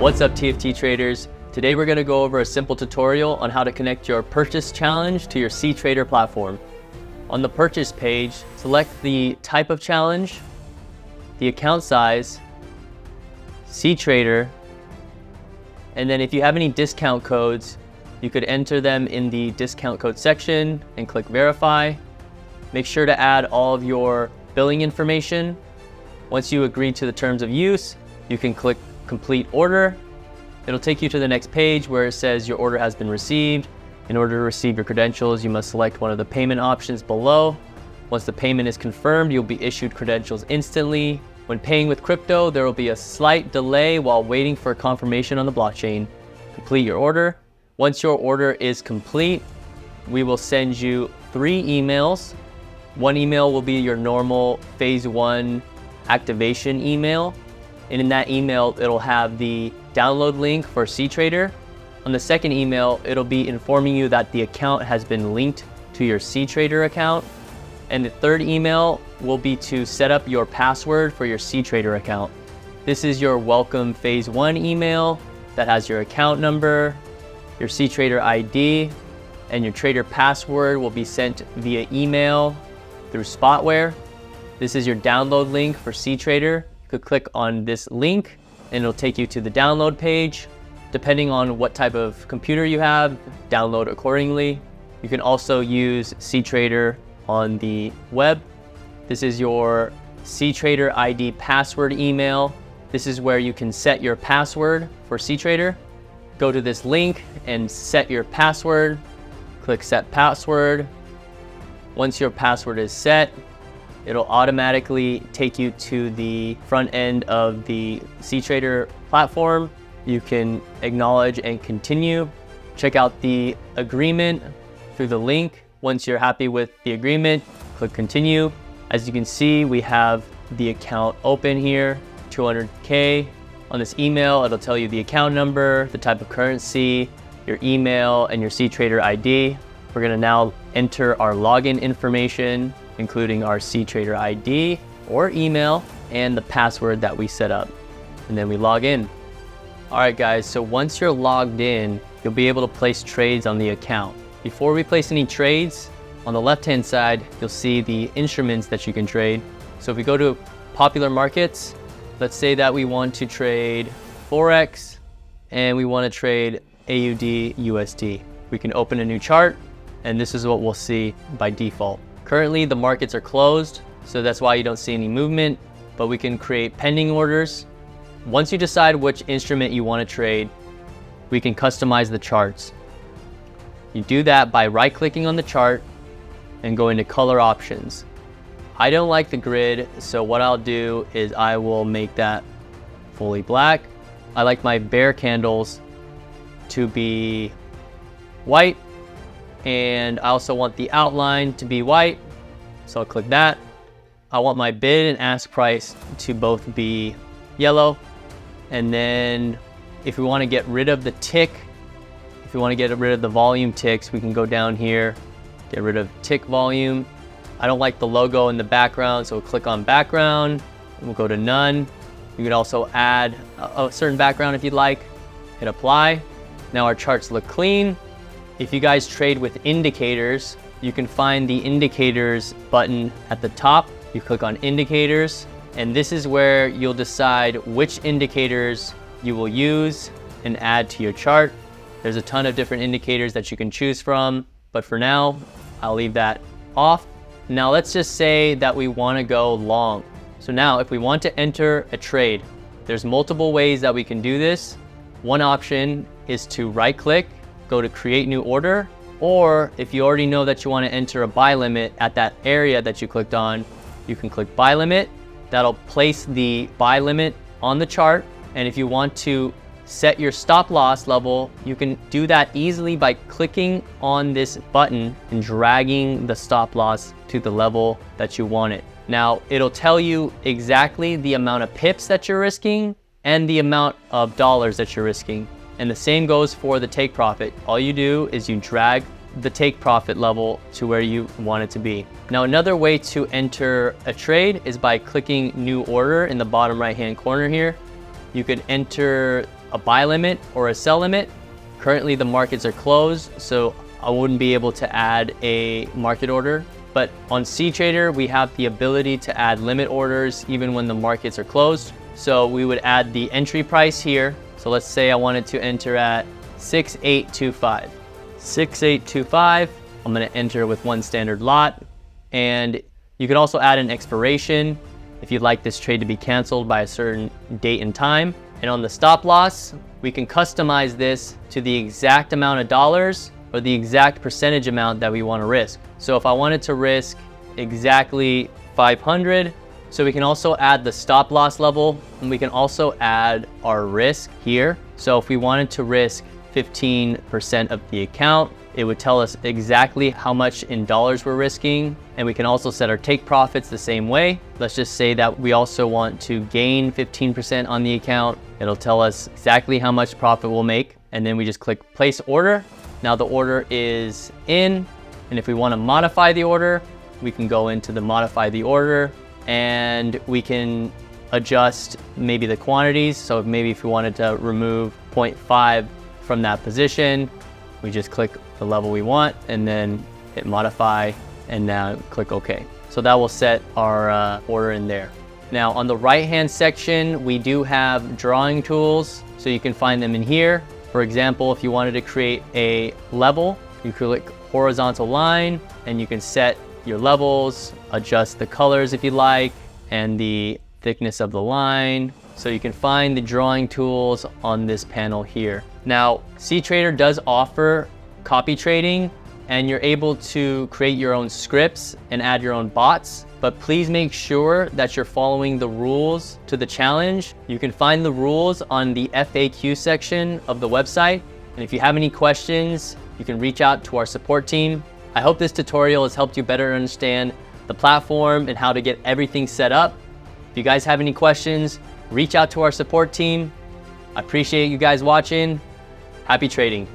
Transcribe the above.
What's up, TFT traders? Today we're going to go over a simple tutorial on how to connect your purchase challenge to your cTrader platform. On the purchase page, select the type of challenge, the account size, cTrader, and then if you have any discount codes, you could enter them in the discount code section and click verify. Make sure to add all of your billing information. Once you agree to the terms of use, you can click complete order. It'll take you to the next page where it says your order has been received. In order to receive your credentials, you must select one of the payment options below. Once the payment is confirmed, you'll be issued credentials instantly. When paying with crypto, there will be a slight delay while waiting for confirmation on the blockchain. Complete your order. Once your order is complete, we will send you 3 emails. One email will be your normal phase 1 activation email. And in that email, it'll have the download link for cTrader. On the second email, it'll be informing you that the account has been linked to your cTrader account. And the third email will be to set up your password for your cTrader account. This is your welcome phase 1 email that has your account number, your cTrader ID, and your trader password will be sent via email through Spotware. This is your download link for cTrader. You could click on this link and it'll take you to the download page. Depending on what type of computer you have, download accordingly. You can also use cTrader on the web. This is your cTrader ID password email. This is where you can set your password for cTrader. Go to this link and set your password. Click set password. Once your password is set, it'll automatically take you to the front end of the cTrader platform. You can acknowledge and continue. Check out the agreement through the link. Once you're happy with the agreement, click continue. As you can see, we have the account open here, 200K. On this email, it'll tell you the account number, the type of currency, your email, and your cTrader ID. We're gonna now enter our login information, including our cTrader ID or email and the password that we set up. And then we log in. All right, guys, so once you're logged in, you'll be able to place trades on the account. Before we place any trades, on the left-hand side, you'll see the instruments that you can trade. So if we go to popular markets, let's say that we want to trade Forex and we want to trade AUD USD. We can open a new chart and this is what we'll see by default. Currently, the markets are closed, so that's why you don't see any movement, but we can create pending orders. Once you decide which instrument you want to trade, we can customize the charts. You do that by right-clicking on the chart and going to color options. I don't like the grid, so what I'll do is I will make that fully black. I like my bear candles to be white, and I also want the outline to be white, so I'll click that. I want my bid and ask price to both be yellow. And then if we want to get rid of the tick, if we want to get rid of the volume ticks, we can go down here, get rid of tick volume. I don't like the logo in the background, so we'll click on background and we'll go to none. You can also add a certain background if you'd like, hit apply. Now our charts look clean. If you guys trade with indicators, you can find the indicators button at the top. You click on indicators, and this is where you'll decide which indicators you will use and add to your chart. There's a ton of different indicators that you can choose from, but for now, I'll leave that off. Now let's just say that we want to go long. So now if we want to enter a trade, there's multiple ways that we can do this. One option is to right click, go to create new order, or if you already know that you want to enter a buy limit at that area that you clicked on, you can click buy limit. That'll place the buy limit on the chart. And if you want to set your stop loss level, you can do that easily by clicking on this button and dragging the stop loss to the level that you want it. Now, it'll tell you exactly the amount of pips that you're risking and the amount of dollars that you're risking. And the same goes for the take profit. All you do is you drag the take profit level to where you want it to be. Now, another way to enter a trade is by clicking new order in the bottom right hand corner here. You could enter a buy limit or a sell limit. Currently the markets are closed, so I wouldn't be able to add a market order. But on cTrader, we have the ability to add limit orders even when the markets are closed. So we would add the entry price here. So let's say I wanted to enter at 6825. 6825, I'm gonna enter with one standard lot. And you could also add an expiration if you'd like this trade to be canceled by a certain date and time. And on the stop loss, we can customize this to the exact amount of dollars or the exact percentage amount that we want to risk. So if I wanted to risk exactly 500, so we can also add the stop loss level, and we can also add our risk here. So if we wanted to risk 15% of the account, it would tell us exactly how much in dollars we're risking. And we can also set our take profits the same way. Let's just say that we also want to gain 15% on the account. It'll tell us exactly how much profit we'll make. And then we just click place order. Now the order is in. And if we want to modify the order, we can go into the modify the order, and we can adjust maybe the quantities. So maybe if we wanted to remove 0.5 from that position, we just click the level we want and then hit modify, and now click OK. So that will set our order in there. Now on the right hand section, we do have drawing tools, so you can find them in here. For example, if you wanted to create a level, you click horizontal line and you can set your levels, adjust the colors if you like, and the thickness of the line. So you can find the drawing tools on this panel here. Now, cTrader does offer copy trading, and you're able to create your own scripts and add your own bots, but please make sure that you're following the rules to the challenge. You can find the rules on the FAQ section of the website. And if you have any questions, you can reach out to our support team. I hope this tutorial has helped you better understand the platform and how to get everything set up. If you guys have any questions, reach out to our support team. I appreciate you guys watching. Happy trading.